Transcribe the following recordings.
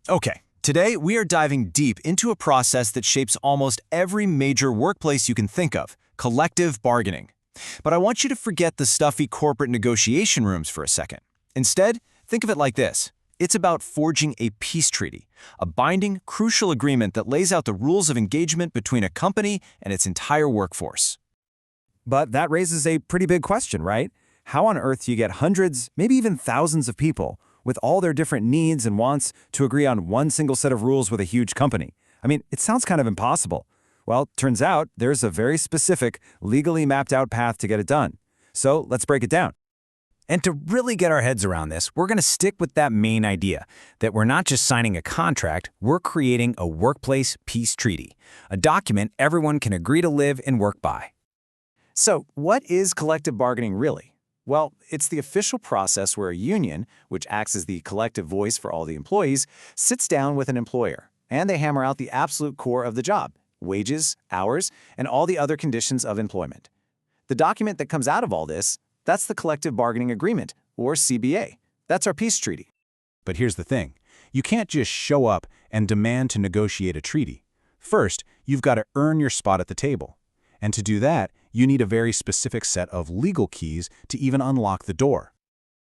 Okay, today we are diving deep into a process that shapes almost every major workplace you can think of, collective bargaining. But I want you to forget the stuffy corporate negotiation rooms for a second. Instead, think of it like this. It's about forging a peace treaty, a binding, crucial agreement that lays out the rules of engagement between a company and its entire workforce. But that raises a pretty big question, right? How on earth do you get hundreds, maybe even thousands of people with all their different needs and wants to agree on one single set of rules with a huge company? I mean, it sounds kind of impossible. Well, turns out there's a very specific, legally mapped out path to get it done. So let's break it down. And to really get our heads around this, we're going to stick with that main idea, that we're not just signing a contract, we're creating a workplace peace treaty, a document everyone can agree to live and work by. So, what is collective bargaining really? Well, it's the official process where a union, which acts as the collective voice for all the employees, sits down with an employer, and they hammer out the absolute core of the job: wages, hours, and all the other conditions of employment. The document that comes out of all this, that's the Collective Bargaining Agreement, or CBA. That's our peace treaty. But here's the thing. You can't just show up and demand to negotiate a treaty. First, you've got to earn your spot at the table. And to do that, you need a very specific set of legal keys to even unlock the door.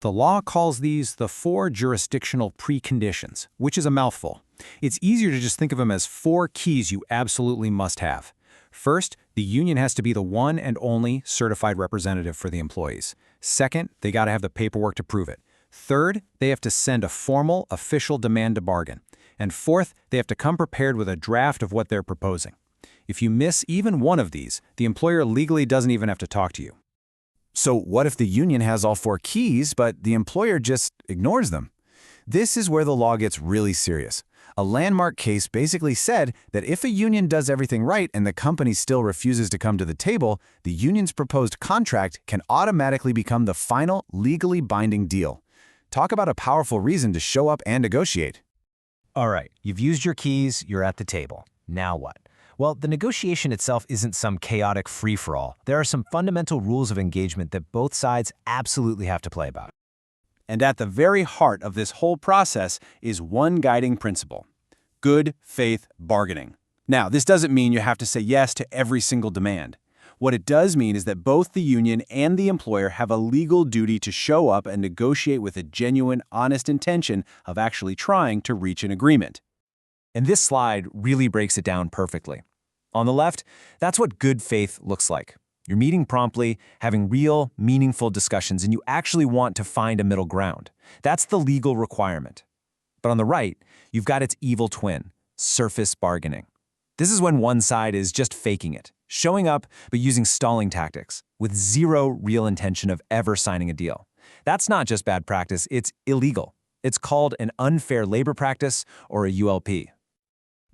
The law calls these the 4 jurisdictional preconditions, which is a mouthful. It's easier to just think of them as 4 keys you absolutely must have. First, the union has to be the one and only certified representative for the employees. Second, they got to have the paperwork to prove it. Third, they have to send a formal, official demand to bargain. And fourth, they have to come prepared with a draft of what they're proposing. If you miss even one of these, the employer legally doesn't even have to talk to you. So what if the union has all 4 keys, but the employer just ignores them? This is where the law gets really serious. A landmark case basically said that if a union does everything right and the company still refuses to come to the table, the union's proposed contract can automatically become the final, legally binding deal. Talk about a powerful reason to show up and negotiate. All right, you've used your keys, you're at the table. Now what? Well, the negotiation itself isn't some chaotic free-for-all. There are some fundamental rules of engagement that both sides absolutely have to play about. And at the very heart of this whole process is one guiding principle: good faith bargaining. Now, this doesn't mean you have to say yes to every single demand. What it does mean is that both the union and the employer have a legal duty to show up and negotiate with a genuine, honest intention of actually trying to reach an agreement. And this slide really breaks it down perfectly. On the left, that's what good faith looks like. You're meeting promptly, having real, meaningful discussions, and you actually want to find a middle ground. That's the legal requirement. But on the right, you've got its evil twin, surface bargaining. This is when one side is just faking it, showing up but using stalling tactics, with zero real intention of ever signing a deal. That's not just bad practice, it's illegal. It's called an unfair labor practice, or a ULP.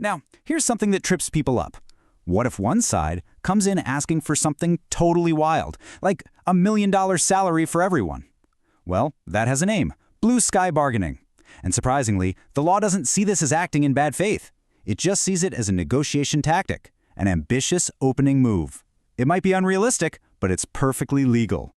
Now, here's something that trips people up. What if one side comes in asking for something totally wild, like $1 million salary for everyone? Well, that has a name: blue sky bargaining. And surprisingly, the law doesn't see this as acting in bad faith. It just sees it as a negotiation tactic, an ambitious opening move. It might be unrealistic, but it's perfectly legal.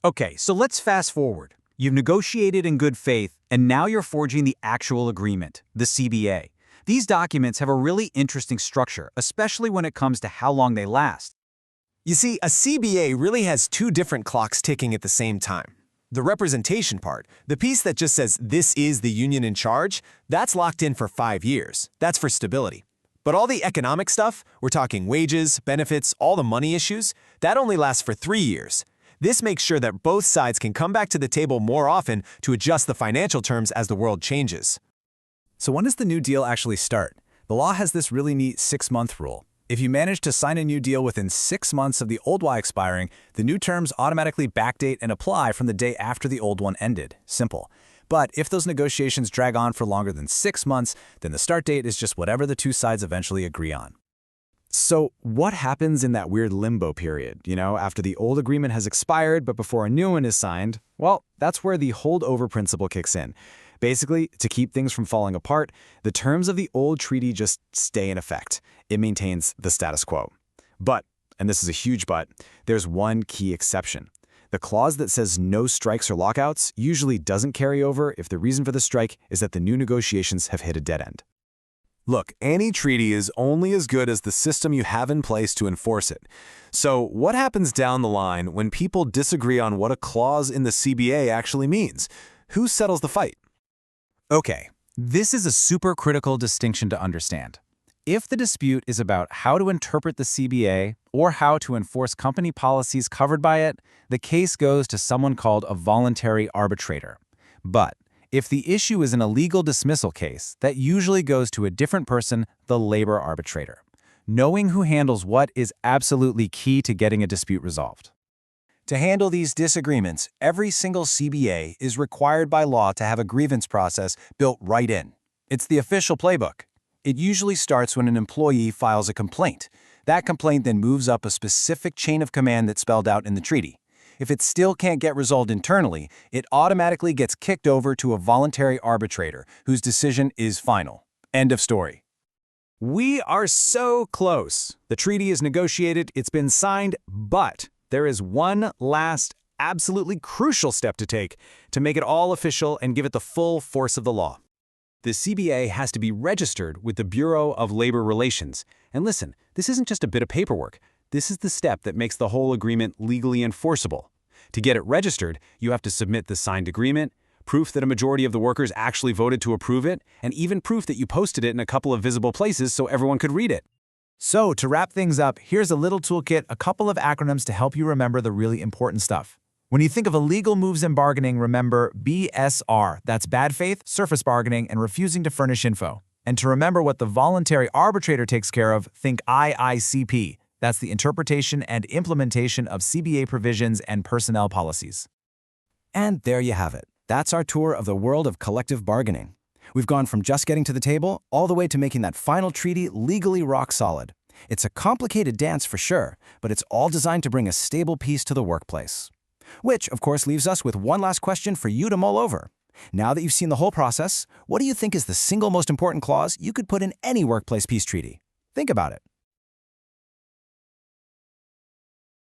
Okay, so let's fast forward. You've negotiated in good faith, and now you're forging the actual agreement, the CBA. These documents have a really interesting structure, especially when it comes to how long they last. You see, a CBA really has 2 different clocks ticking at the same time. The representation part, the piece that just says this is the union in charge, that's locked in for 5 years. That's for stability. But all the economic stuff, we're talking wages, benefits, all the money issues, that only lasts for 3 years. This makes sure that both sides can come back to the table more often to adjust the financial terms as the world changes. So when does the new deal actually start? The law has this really neat 6-month rule. If you manage to sign a new deal within 6 months of the old one expiring, the new terms automatically backdate and apply from the day after the old one ended. Simple. But if those negotiations drag on for longer than 6 months, then the start date is just whatever the 2 sides eventually agree on. So what happens in that weird limbo period, after the old agreement has expired but before a new one is signed? Well, that's where the holdover principle kicks in. Basically, to keep things from falling apart, the terms of the old treaty just stay in effect. It maintains the status quo. But, and this is a huge but, there's one key exception. The clause that says no strikes or lockouts usually doesn't carry over if the reason for the strike is that the new negotiations have hit a dead end. Look, any treaty is only as good as the system you have in place to enforce it. So what happens down the line when people disagree on what a clause in the CBA actually means? Who settles the fight? Okay, this is a super critical distinction to understand. If the dispute is about how to interpret the CBA or how to enforce company policies covered by it, the case goes to someone called a voluntary arbitrator. But if the issue is an illegal dismissal case, that usually goes to a different person, the labor arbitrator. Knowing who handles what is absolutely key to getting a dispute resolved. To handle these disagreements, every single CBA is required by law to have a grievance process built right in. It's the official playbook. It usually starts when an employee files a complaint. That complaint then moves up a specific chain of command that's spelled out in the treaty. If it still can't get resolved internally, it automatically gets kicked over to a voluntary arbitrator whose decision is final. End of story. We are so close. The treaty is negotiated, it's been signed, but there is one last, absolutely crucial step to take to make it all official and give it the full force of the law. The CBA has to be registered with the Bureau of Labor Relations. And listen, this isn't just a bit of paperwork. This is the step that makes the whole agreement legally enforceable. To get it registered, you have to submit the signed agreement, proof that a majority of the workers actually voted to approve it, and even proof that you posted it in a couple of visible places so everyone could read it. So, to wrap things up, here's a little toolkit, a couple of acronyms to help you remember the really important stuff. When you think of illegal moves in bargaining, remember BSR. That's bad faith, surface bargaining, and refusing to furnish info. And to remember what the voluntary arbitrator takes care of, think IICP. That's the interpretation and implementation of CBA provisions and personnel policies. And there you have it. That's our tour of the world of collective bargaining. We've gone from just getting to the table all the way to making that final treaty legally rock solid. It's a complicated dance for sure, but it's all designed to bring a stable peace to the workplace. Which, of course, leaves us with one last question for you to mull over. Now that you've seen the whole process, what do you think is the single most important clause you could put in any workplace peace treaty? Think about it.